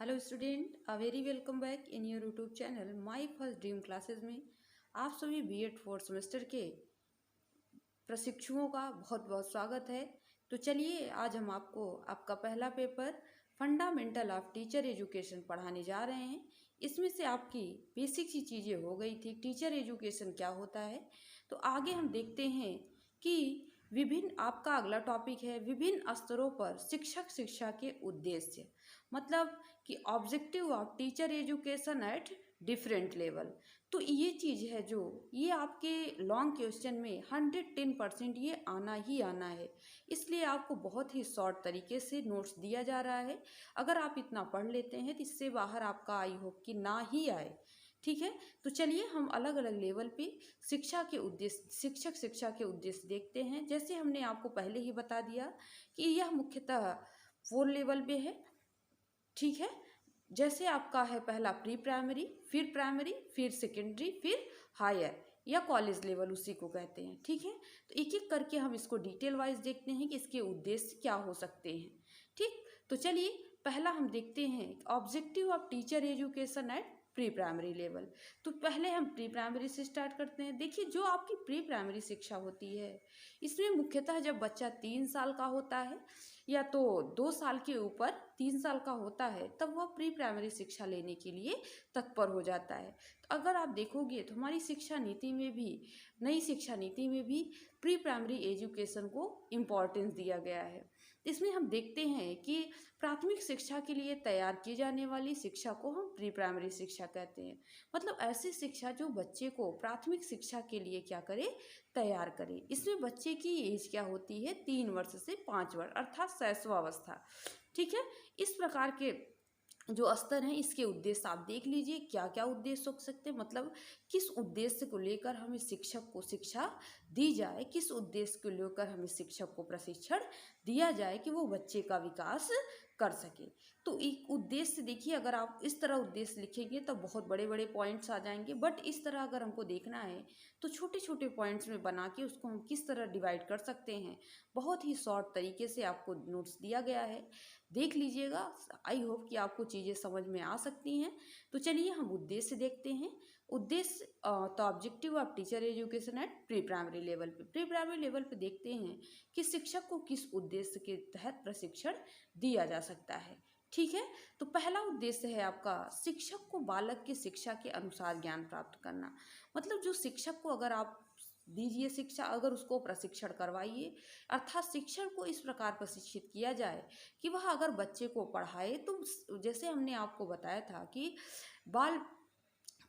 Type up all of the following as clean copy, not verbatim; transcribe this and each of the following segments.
Hello student, a very welcome back in your YouTube channel my first dream classes में आप सभी BEd fourth semester के प्रशिक्षुओं का बहुत बहुत स्वागत है। तो चलिए आज हम आपको आपका पहला paper fundamental of teacher education पढ़ाने जा रहे हैं। इसमें से आपकी बेसिक सी चीज़ें हो गई थी, टीचर एजुकेशन क्या होता है। तो आगे हम देखते हैं कि विभिन्न आपका अगला टॉपिक है विभिन्न स्तरों पर शिक्षक शिक्षा के उद्देश्य, मतलब कि objective of teacher education at different level. तो ये चीज़ है जो ये आपके लॉन्ग क्वेश्चन में 110% ये आना ही आना है, इसलिए आपको बहुत ही शॉर्ट तरीके से नोट्स दिया जा रहा है। अगर आप इतना पढ़ लेते हैं तो इससे बाहर आपका आई होप कि ना ही आए। ठीक है, तो चलिए हम अलग अलग लेवल पे शिक्षा के उद्देश्य शिक्षक शिक्षा के उद्देश्य देखते हैं। जैसे हमने आपको पहले ही बता दिया कि यह मुख्यतः 4 लेवल पे है। ठीक है, जैसे आपका है पहला प्री प्राइमरी, फिर सेकेंडरी, फिर हायर या कॉलेज लेवल उसी को कहते हैं। ठीक है, तो एक एक करके हम इसको डिटेल वाइज देखते हैं कि इसके उद्देश्य क्या हो सकते हैं। ठीक, तो चलिए पहला हम देखते हैं objective of teacher education at pre primary level. तो पहले हम प्री प्राइमरी से स्टार्ट करते हैं। देखिए, जो आपकी प्री प्राइमरी शिक्षा होती है इसमें मुख्यतः जब बच्चा 3 साल का होता है या तो 2 साल के ऊपर 3 साल का होता है तब वह प्री प्राइमरी शिक्षा लेने के लिए तत्पर हो जाता है। तो अगर आप देखोगे तो हमारी शिक्षा नीति में भी, नई शिक्षा नीति में भी प्री प्राइमरी एजुकेशन को इम्पोर्टेंस दिया गया है। इसमें हम देखते हैं कि प्राथमिक शिक्षा के लिए तैयार की जाने वाली शिक्षा को हम प्री प्राइमरी शिक्षा कहते हैं। मतलब ऐसी शिक्षा जो बच्चे को प्राथमिक शिक्षा के लिए क्या करे, तैयार करे। इसमें बच्चे की एज क्या होती है, 3 वर्ष से 5 वर्ष अर्थात शैशवावस्था। ठीक है, इस प्रकार के जो स्तर हैं इसके उद्देश्य आप देख लीजिए क्या क्या उद्देश्य हो सकते हैं। मतलब किस उद्देश्य को लेकर हमें शिक्षक को शिक्षा दी जाए, किस उद्देश्य को लेकर हमें शिक्षक को प्रशिक्षण दिया जाए कि वो बच्चे का विकास कर सके। तो एक उद्देश्य देखिए, अगर आप इस तरह उद्देश्य लिखेंगे तो बहुत बड़े बड़े पॉइंट्स आ जाएंगे, बट इस तरह अगर हमको देखना है तो छोटे छोटे पॉइंट्स में बना के उसको हम किस तरह डिवाइड कर सकते हैं, बहुत ही शॉर्ट तरीके से आपको नोट्स दिया गया है, देख लीजिएगा। आई होप कि आपको चीज़ें समझ में आ सकती हैं। तो चलिए हम उद्देश्य देखते हैं। उद्देश्य तो objective of teacher education at pre primary level पे, प्री प्राइमरी लेवल पे देखते हैं कि शिक्षक को किस उद्देश्य के तहत प्रशिक्षण दिया जा सकता है। ठीक है, तो पहला उद्देश्य है आपका शिक्षक को बालक की शिक्षा के अनुसार ज्ञान प्राप्त करना। मतलब जो शिक्षक को अगर आप दीजिए शिक्षा, अगर उसको प्रशिक्षण करवाइए, अर्थात शिक्षण को इस प्रकार प्रशिक्षित किया जाए कि वह अगर बच्चे को पढ़ाए तो जैसे हमने आपको बताया था कि बाल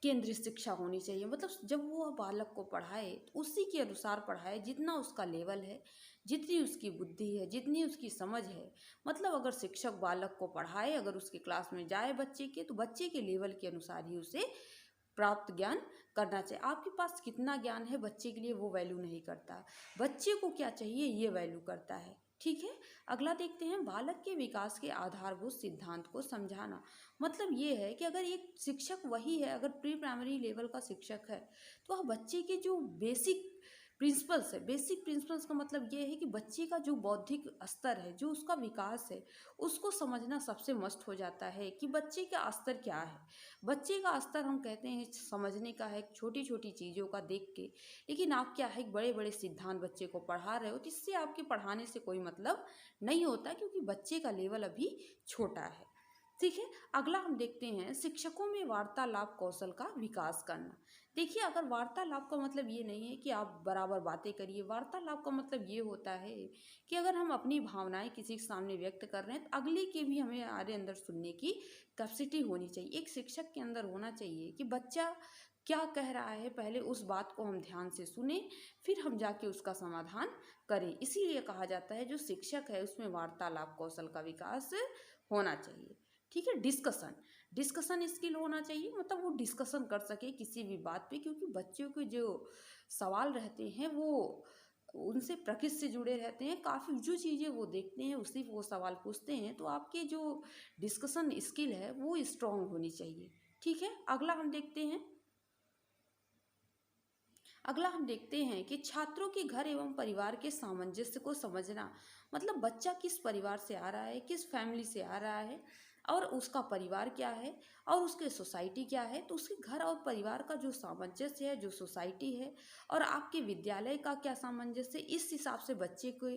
केंद्रित शिक्षा होनी चाहिए। मतलब जब वो बालक को पढ़ाए तो उसी के अनुसार पढ़ाए, जितना उसका लेवल है, जितनी उसकी बुद्धि है, जितनी उसकी समझ है। मतलब अगर शिक्षक बालक को पढ़ाए, अगर उसके क्लास में जाए बच्चे के, तो बच्चे के लेवल के अनुसार ही उसे प्राप्त ज्ञान करना चाहिए। आपके पास कितना ज्ञान है बच्चे के लिए वो वैल्यू नहीं करता, बच्चे को क्या चाहिए ये वैल्यू करता है। ठीक है, अगला देखते हैं बालक के विकास के आधारभूत सिद्धांत को समझाना। मतलब ये है कि अगर एक शिक्षक वही है, अगर प्री प्राइमरी लेवल का शिक्षक है तो वह बच्चे के जो बेसिक प्रिंसिपल्स है, बेसिक प्रिंसिपल्स का मतलब ये है कि बच्चे का जो बौद्धिक स्तर है, जो उसका विकास है, उसको समझना सबसे मस्ट हो जाता है कि बच्चे का स्तर क्या है। बच्चे का स्तर हम कहते हैं समझने का है, छोटी छोटी चीज़ों का देख के। लेकिन आप क्या है, बड़े बड़े सिद्धांत बच्चे को पढ़ा रहे हो तो इससे आपके पढ़ाने से कोई मतलब नहीं होता, क्योंकि बच्चे का लेवल अभी छोटा है। ठीक है, अगला हम देखते हैं शिक्षकों में वार्तालाप कौशल का विकास करना। देखिए, अगर वार्तालाप का मतलब ये नहीं है कि आप बराबर बातें करिए, वार्तालाप का मतलब ये होता है कि अगर हम अपनी भावनाएं किसी के सामने व्यक्त कर रहे हैं तो अगले के भी हमें हमारे अंदर सुनने की कैपेसिटी होनी चाहिए। एक शिक्षक के अंदर होना चाहिए कि बच्चा क्या कह रहा है, पहले उस बात को हम ध्यान से सुने, फिर हम जाके उसका समाधान करें। इसीलिए कहा जाता है जो शिक्षक है उसमें वार्तालाप कौशल का विकास होना चाहिए। ठीक है, डिस्कशन स्किल होना चाहिए, मतलब वो डिस्कशन कर सके किसी भी बात पे, क्योंकि बच्चों के जो सवाल रहते हैं वो उनसे प्रकृति से जुड़े रहते हैं। काफ़ी जो चीज़ें वो देखते हैं उसी वो सवाल पूछते हैं। तो आपके जो डिस्कशन स्किल है वो स्ट्रांग होनी चाहिए। ठीक है, अगला हम देखते हैं कि छात्रों के घर एवं परिवार के सामंजस्य को समझना। मतलब बच्चा किस परिवार से आ रहा है, किस फैमिली से आ रहा है, और उसका परिवार क्या है और उसके सोसाइटी क्या है, तो उसके घर और परिवार का जो सामंजस्य है, जो सोसाइटी है और आपके विद्यालय का क्या सामंजस्य, इस हिसाब से बच्चे को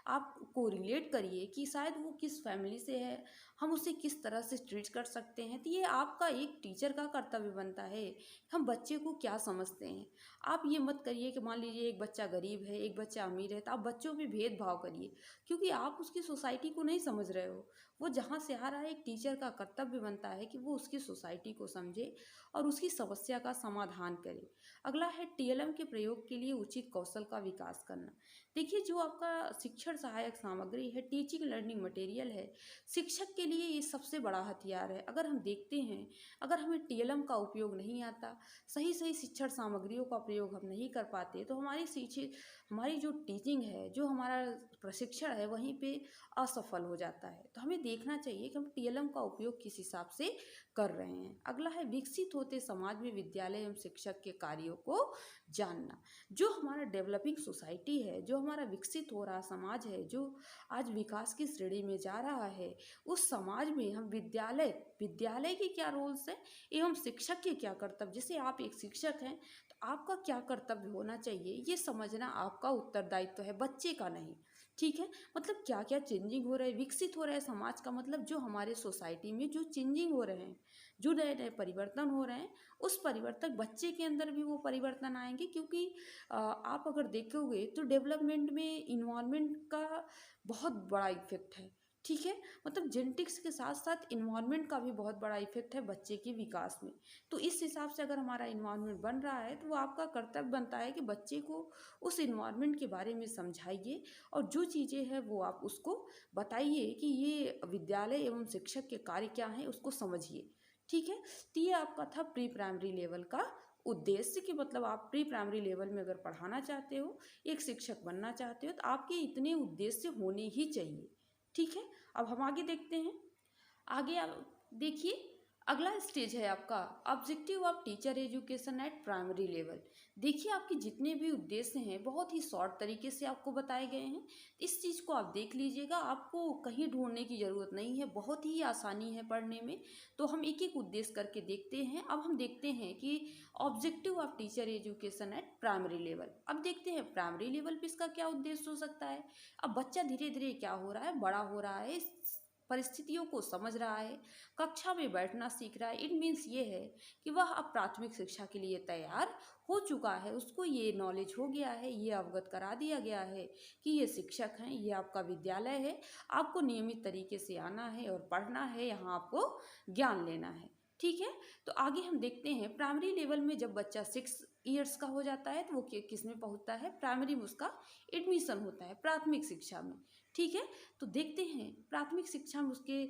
आप कोरिलेट करिए कि शायद वो किस फैमिली से है, हम उसे किस तरह से ट्रीट कर सकते हैं। तो ये आपका एक टीचर का कर्तव्य बनता है, हम बच्चे को क्या समझते हैं। आप ये मत करिए कि मान लीजिए एक बच्चा गरीब है, एक बच्चा अमीर है, तो आप बच्चों में भेदभाव करिए, क्योंकि आप उसकी सोसाइटी को नहीं समझ रहे हो। वो जहाँ से आ रहा है, एक टीचर का कर्तव्य बनता है कि वो उसकी सोसाइटी को समझे और उसकी समस्या का समाधान करे। अगला है टीएलएम के प्रयोग के लिए उचित कौशल का विकास करना। देखिए, जो आपका शिक्षण सहायक सामग्री है, टीचिंग लर्निंग मटेरियल है, शिक्षक के लिए ये सबसे बड़ा हथियार है। अगर हम देखते हैं, अगर हमें टीएलएम का उपयोग नहीं आता, सही सही शिक्षण सामग्रियों का प्रयोग हम नहीं कर पाते, तो हमारी जो टीचिंग है, जो हमारा प्रशिक्षण है, वहीं पे असफल हो जाता है। तो हमें देखना चाहिए कि हम टीएलएम का उपयोग किस हिसाब से कर रहे हैं। अगला है विकसित होते समाज में विद्यालय एवं शिक्षक के कार्यों को जानना। जो हमारा डेवलपिंग सोसाइटी है, जो हमारा विकसित हो रहा समाज है, जो आज विकास की श्रेणी में जा रहा है, उस समाज में हम विद्यालय के क्या रोल्स हैं एवं शिक्षक के क्या कर्तव्य, जैसे आप एक शिक्षक हैं तो आपका क्या कर्तव्य होना चाहिए, ये समझना आपका उत्तरदायित्व है, बच्चे का नहीं। ठीक है, मतलब क्या क्या चेंजिंग हो रहा है, विकसित हो रहा है समाज का मतलब जो हमारे सोसाइटी में जो चेंजिंग हो रहे हैं, जो नए नए परिवर्तन हो रहे हैं, उस परिवर्तन बच्चे के अंदर भी वो परिवर्तन आएंगे। क्योंकि आप अगर देखोगे तो डेवलपमेंट में इन्वायरमेंट का बहुत बड़ा इफेक्ट है। ठीक है, मतलब जेनेटिक्स के साथ साथ इन्वायरमेंट का भी बहुत बड़ा इफेक्ट है बच्चे के विकास में। तो इस हिसाब से अगर हमारा इन्वायरमेंट बन रहा है, तो वो आपका कर्तव्य बनता है कि बच्चे को उस इन्वायरमेंट के बारे में समझाइए और जो चीज़ें हैं वो आप उसको बताइए कि ये विद्यालय एवं शिक्षक के कार्य क्या हैं, उसको समझिए। ठीक है, तो ये आपका था प्री प्राइमरी लेवल का उद्देश्य, कि मतलब आप प्री प्राइमरी लेवल में अगर पढ़ाना चाहते हो, एक शिक्षक बनना चाहते हो, तो आपके इतने उद्देश्य होने ही चाहिए। ठीक है, अब हम आगे देखते हैं। आगे आप देखिए, अगला स्टेज है आपका objective of teacher education at primary level. देखिए, आपके जितने भी उद्देश्य हैं बहुत ही शॉर्ट तरीके से आपको बताए गए हैं। इस चीज़ को आप देख लीजिएगा, आपको कहीं ढूंढने की ज़रूरत नहीं है, बहुत ही आसानी है पढ़ने में। तो हम एक एक उद्देश्य करके देखते हैं। अब हम देखते हैं कि objective of teacher education at primary level. अब देखते हैं प्राइमरी लेवल पे इसका क्या उद्देश्य हो सकता है। अब बच्चा धीरे धीरे क्या हो रहा है, बड़ा हो रहा है, परिस्थितियों को समझ रहा है, कक्षा में बैठना सीख रहा है। इट मीन्स ये है कि वह अब प्राथमिक शिक्षा के लिए तैयार हो चुका है, उसको ये नॉलेज हो गया है, ये अवगत करा दिया गया है कि ये शिक्षक हैं, ये आपका विद्यालय है, आपको नियमित तरीके से आना है और पढ़ना है, यहाँ आपको ज्ञान लेना है। ठीक है, तो आगे हम देखते हैं प्राइमरी लेवल में जब बच्चा 6 ईयर्स का हो जाता है, तो वो किस में पहुंचता है, प्राइमरी में उसका एडमिशन होता है, प्राथमिक शिक्षा में। ठीक है, तो देखते हैं प्राथमिक शिक्षा में उसके,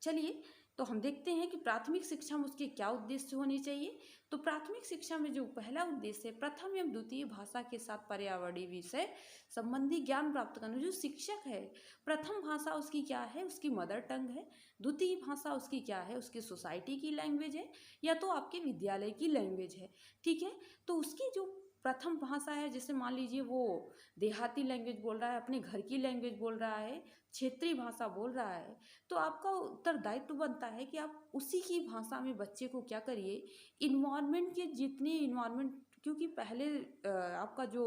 चलिए, तो हम देखते हैं कि प्राथमिक शिक्षा में उसके क्या उद्देश्य होने चाहिए। तो प्राथमिक शिक्षा में जो पहला उद्देश्य है, प्रथम एवं द्वितीय भाषा के साथ पर्यावरणीय विषय संबंधी ज्ञान प्राप्त करना। जो शिक्षक है, प्रथम भाषा उसकी क्या है, उसकी मदर टंग है, द्वितीय भाषा उसकी क्या है, उसकी सोसाइटी की लैंग्वेज है, या तो आपके विद्यालय की लैंग्वेज है। ठीक है, तो उसकी जो प्रथम भाषा है, जैसे मान लीजिए वो देहाती लैंग्वेज बोल रहा है, अपने घर की लैंग्वेज बोल रहा है, क्षेत्रीय भाषा बोल रहा है, तो आपका उत्तरदायित्व बनता है कि आप उसी की भाषा में बच्चे को क्या करिए, इन्वायरमेंट के जितने इन्वायरमेंट, क्योंकि पहले आपका जो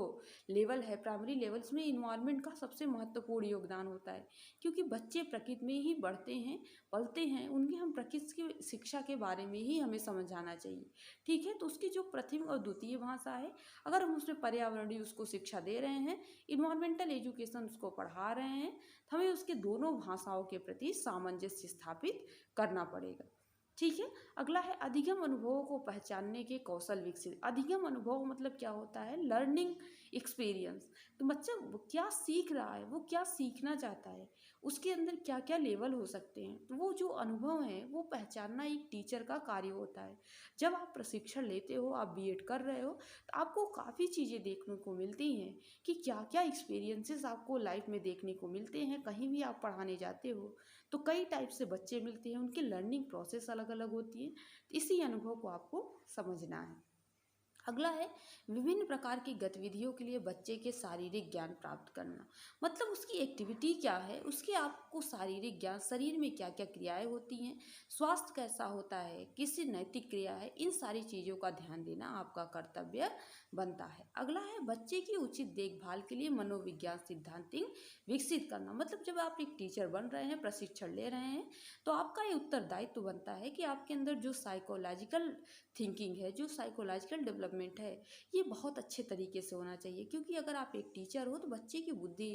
लेवल है प्राइमरी लेवल्स में, इन्वायरमेंट का सबसे महत्वपूर्ण योगदान होता है। क्योंकि बच्चे प्रकृति में ही बढ़ते हैं, पलते हैं, उनकी हम प्रकृति की शिक्षा के बारे में ही हमें समझ आना चाहिए। ठीक है, तो उसकी जो प्रथम और द्वितीय भाषा है, अगर हम उसमें पर्यावरणीय उसको शिक्षा दे रहे हैं, इन्वायरमेंटल एजुकेशन उसको पढ़ा रहे हैं, तो हमें उसके दोनों भाषाओं के प्रति सामंजस्य स्थापित करना पड़ेगा। ठीक है, अगला है अधिगम अनुभवों को पहचानने के कौशल विकसित। अधिगम अनुभव मतलब क्या होता है, लर्निंग एक्सपीरियंस। तो बच्चा वो क्या सीख रहा है, वो क्या सीखना चाहता है, उसके अंदर क्या क्या लेवल हो सकते हैं, तो वो जो अनुभव है वो पहचानना एक टीचर का कार्य होता है। जब आप प्रशिक्षण लेते हो, आप बीएड कर रहे हो, तो आपको काफ़ी चीज़ें देखने को मिलती हैं कि क्या क्या एक्सपीरियंसेस आपको लाइफ में देखने को मिलते हैं। कहीं भी आप पढ़ाने जाते हो तो कई टाइप से बच्चे मिलते हैं, उनकी लर्निंग प्रोसेस अलग अलग होती है, इसी अनुभव को आपको समझना है। अगला है विभिन्न प्रकार की गतिविधियों के लिए बच्चे के शारीरिक ज्ञान प्राप्त करना। मतलब उसकी एक्टिविटी क्या है, उसके आपको शारीरिक ज्ञान, शरीर में क्या क्या क्रियाएं होती हैं, स्वास्थ्य कैसा होता है, किसी नैतिक क्रिया है, इन सारी चीज़ों का ध्यान देना आपका कर्तव्य बनता है। अगला है बच्चे की उचित देखभाल के लिए मनोविज्ञान सिद्धांतिक विकसित करना। मतलब जब आप एक टीचर बन रहे हैं, प्रशिक्षण ले रहे हैं, तो आपका ये उत्तरदायित्व बनता है कि आपके अंदर जो साइकोलॉजिकल थिंकिंग है, जो साइकोलॉजिकल डेवलपमेंट है, ये बहुत अच्छे तरीके से होना चाहिए। क्योंकि अगर आप एक टीचर हो तो बच्चे की बुद्धि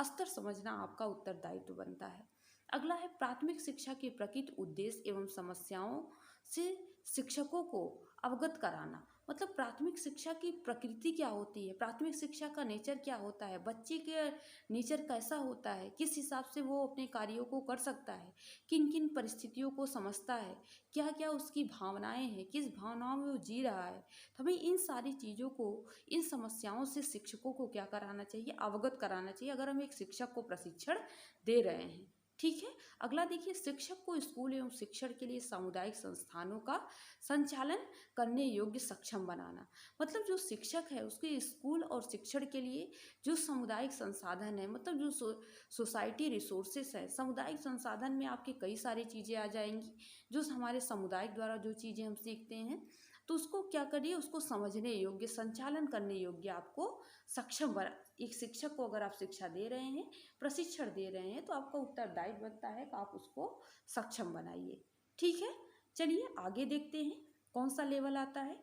स्तर समझना आपका उत्तरदायित्व बनता है। अगला है प्राथमिक शिक्षा के प्रकृत उद्देश्य एवं समस्याओं से शिक्षकों को अवगत कराना। मतलब प्राथमिक शिक्षा की प्रकृति क्या होती है, प्राथमिक शिक्षा का नेचर क्या होता है, बच्चे के नेचर कैसा होता है, किस हिसाब से वो अपने कार्यों को कर सकता है, किन किन परिस्थितियों को समझता है, क्या क्या उसकी भावनाएं हैं, किस भावनाओं में वो जी रहा है। तो हमें इन सारी चीज़ों को, इन समस्याओं से शिक्षकों को क्या कराना चाहिए, अवगत कराना चाहिए, अगर हम एक शिक्षक को प्रशिक्षण दे रहे हैं। ठीक है। अगला देखिए, शिक्षक को स्कूल एवं शिक्षण के लिए सामुदायिक संस्थानों का संचालन करने योग्य सक्षम बनाना। मतलब जो शिक्षक है उसके स्कूल और शिक्षण के लिए जो सामुदायिक संसाधन है, मतलब जो सोसाइटी रिसोर्सेस है, सामुदायिक संसाधन में आपकी कई सारी चीज़ें आ जाएंगी जो हमारे समुदाय द्वारा जो चीज़ें हम सीखते हैं, तो उसको क्या करिए, उसको समझने योग्य, संचालन करने योग्य आपको सक्षम बना। एक शिक्षक को अगर आप शिक्षा दे रहे हैं, प्रशिक्षण दे रहे हैं, तो आपका उत्तरदायित्व बनता है कि आप उसको सक्षम बनाइए। ठीक है। चलिए आगे देखते हैं कौन सा लेवल आता है।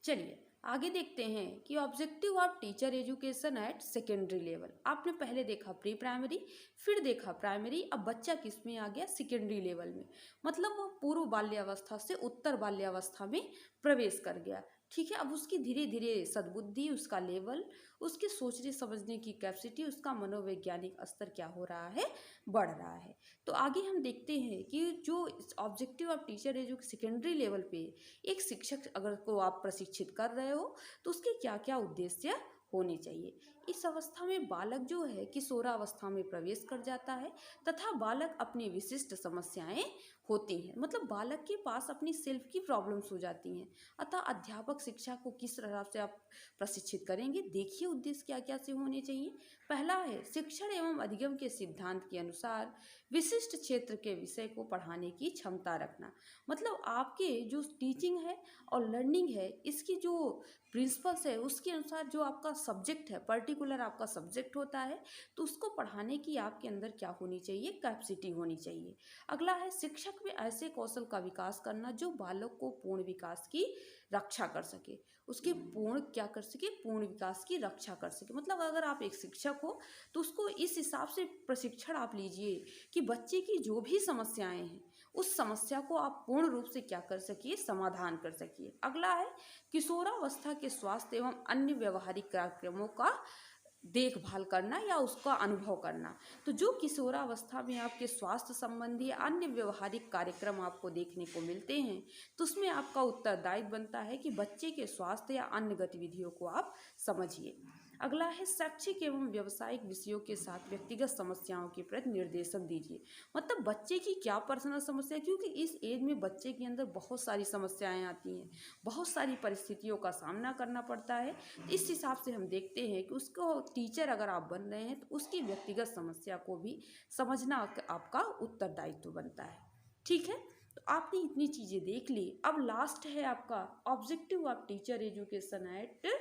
चलिए आगे देखते हैं कि objective of teacher education at secondary level. आपने पहले देखा प्री प्राइमरी, फिर देखा प्राइमरी, अब बच्चा किस में आ गया, सेकेंडरी लेवल में। मतलब वो पूर्व बाल्यावस्था से उत्तर बाल्यावस्था में प्रवेश कर गया। ठीक है। अब उसकी धीरे धीरे सद्बुद्धि, उसका लेवल, उसके सोचने समझने की कैपेसिटी, उसका मनोवैज्ञानिक स्तर क्या हो रहा है, बढ़ रहा है। तो आगे हम देखते हैं कि जो ऑब्जेक्टिव ऑफ टीचर है, जो सेकेंडरी लेवल पे एक शिक्षक अगर को आप प्रशिक्षित कर रहे हो, तो उसके क्या क्या उद्देश्य होने चाहिए। इस अवस्था में बालक जो है किशोरावस्था में प्रवेश कर जाता है तथा बालक अपनी विशिष्ट समस्याएं होती हैं। मतलब बालक के पास अपनी सेल्फ की प्रॉब्लम्स हो जाती हैं। अतः अध्यापक शिक्षा को किस तरह से आप प्रशिक्षित करेंगे, देखिए उद्देश्य क्या क्या से होने चाहिए। पहला है शिक्षण एवं अधिगम के सिद्धांत के अनुसार विशिष्ट क्षेत्र के विषय को पढ़ाने की क्षमता रखना। मतलब आपके जो टीचिंग है और लर्निंग है, इसकी जो प्रिंसिपल्स है उसके अनुसार जो आपका सब्जेक्ट है, पर्टिकुलर आपका सब्जेक्ट होता है, तो उसको पढ़ाने की आपके अंदर क्या होनी चाहिए, कैपेसिटी होनी चाहिए। अगला है शिक्षक में ऐसे कौशल का विकास करना जो बालक को पूर्ण विकास की रक्षा कर सके, उसके पूर्ण क्या कर सके, पूर्ण विकास की रक्षा कर सके। मतलब अगर आप एक शिक्षक हो तो उसको इस हिसाब से प्रशिक्षण आप लीजिए कि बच्चे की जो भी समस्याएं हैं उस समस्या को आप पूर्ण रूप से क्या कर सकिए, समाधान कर सकिए। अगला है किशोरावस्था के स्वास्थ्य एवं अन्य व्यवहारिक कार्यक्रमों का देखभाल करना या उसका अनुभव करना। तो जो किशोरावस्था में आपके स्वास्थ्य संबंधी अन्य व्यवहारिक कार्यक्रम आपको देखने को मिलते हैं, तो उसमें आपका उत्तरदायित्व बनता है कि बच्चे के स्वास्थ्य या अन्य गतिविधियों को आप समझिए। अगला है शैक्षिक एवं व्यावसायिक विषयों के साथ व्यक्तिगत समस्याओं के प्रति निर्देशन दीजिए। मतलब बच्चे की क्या पर्सनल समस्या है, क्योंकि इस एज में बच्चे के अंदर बहुत सारी समस्याएं आती हैं, बहुत सारी परिस्थितियों का सामना करना पड़ता है। इस हिसाब से हम देखते हैं कि उसको टीचर अगर आप बन रहे हैं तो उसकी व्यक्तिगत समस्या को भी समझना आपका उत्तरदायित्व बनता है। ठीक है। तो आपने इतनी चीज़ें देख ली। अब लास्ट है आपका objective of teacher education at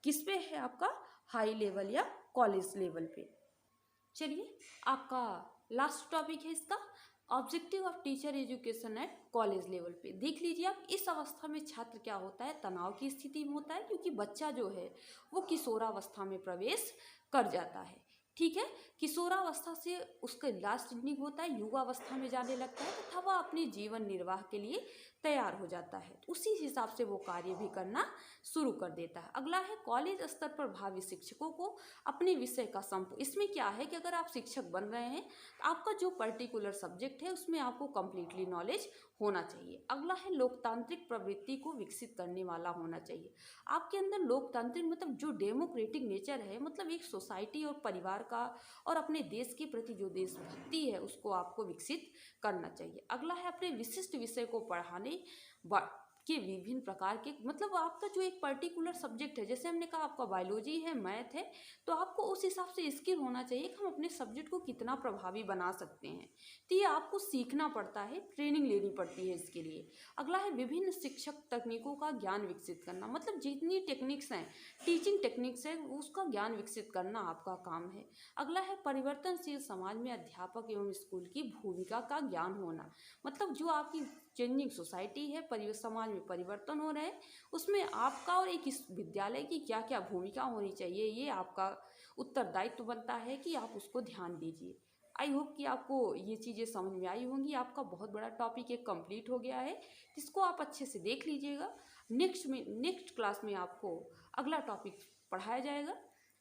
किस पे है, आपका हाई लेवल या कॉलेज लेवल पे। चलिए आपका लास्ट टॉपिक है इसका objective of teacher education at college level पे। देख लीजिए आप, इस अवस्था में छात्र क्या होता है, तनाव की स्थिति में होता है, क्योंकि बच्चा जो है वो किशोरावस्था में प्रवेश कर जाता है। ठीक है। किशोरावस्था से उसका लास्ट एंडिंग होता है, युवावस्था में जाने लगता है तथा वह अपने जीवन निर्वाह के लिए तैयार हो जाता है। उसी हिसाब से वो कार्य भी करना शुरू कर देता है। अगला है कॉलेज स्तर पर भावी शिक्षकों को अपने विषय का इसमें क्या है कि अगर आप शिक्षक बन रहे हैं तो आपका जो पर्टिकुलर सब्जेक्ट है उसमें आपको कंप्लीटली नॉलेज होना चाहिए। अगला है लोकतांत्रिक प्रवृत्ति को विकसित करने वाला होना चाहिए। आपके अंदर लोकतांत्रिक मतलब जो डेमोक्रेटिक नेचर है, मतलब एक सोसाइटी और परिवार का और अपने देश के प्रति जो देशभक्ति है उसको आपको विकसित करना चाहिए। अगला है अपने विशिष्ट विषय को पढ़ाने के विभिन्न प्रकार के, मतलब आपका जो एक पर्टिकुलर सब्जेक्ट है, जैसे हमने कहा आपका बायोलॉजी है, मैथ है, तो आपको उस हिसाब से स्किल होना चाहिए कि हम अपने सब्जेक्ट को कितना प्रभावी बना सकते हैं। तो ये आपको सीखना पड़ता है, ट्रेनिंग लेनी पड़ती है इसके लिए। अगला है विभिन्न शिक्षक तकनीकों का ज्ञान विकसित करना, मतलब जितनी टेक्निक्स हैं, टीचिंग टेक्निक्स है, उसका ज्ञान विकसित करना आपका काम है। अगला है परिवर्तनशील समाज में अध्यापक एवं स्कूल की भूमिका का ज्ञान होना, मतलब जो आपकी चेंजिंग सोसाइटी है, समाज में परिवर्तन हो रहे हैं, उसमें आपका और एक इस विद्यालय की क्या क्या भूमिका होनी चाहिए, ये आपका उत्तरदायित्व बनता है कि आप उसको ध्यान दीजिए। आई होप कि आपको ये चीज़ें समझ में आई होंगी। आपका बहुत बड़ा टॉपिक एक कंप्लीट हो गया है, जिसको आप अच्छे से देख लीजिएगा। नेक्स्ट क्लास में आपको अगला टॉपिक पढ़ाया जाएगा,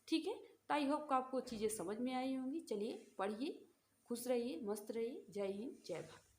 ठीक है। तो आई होप कि आपको चीज़ें समझ में आई होंगी। चलिए पढ़िए, खुश रहिए, मस्त रहिए। जय हिंद, जय भारत।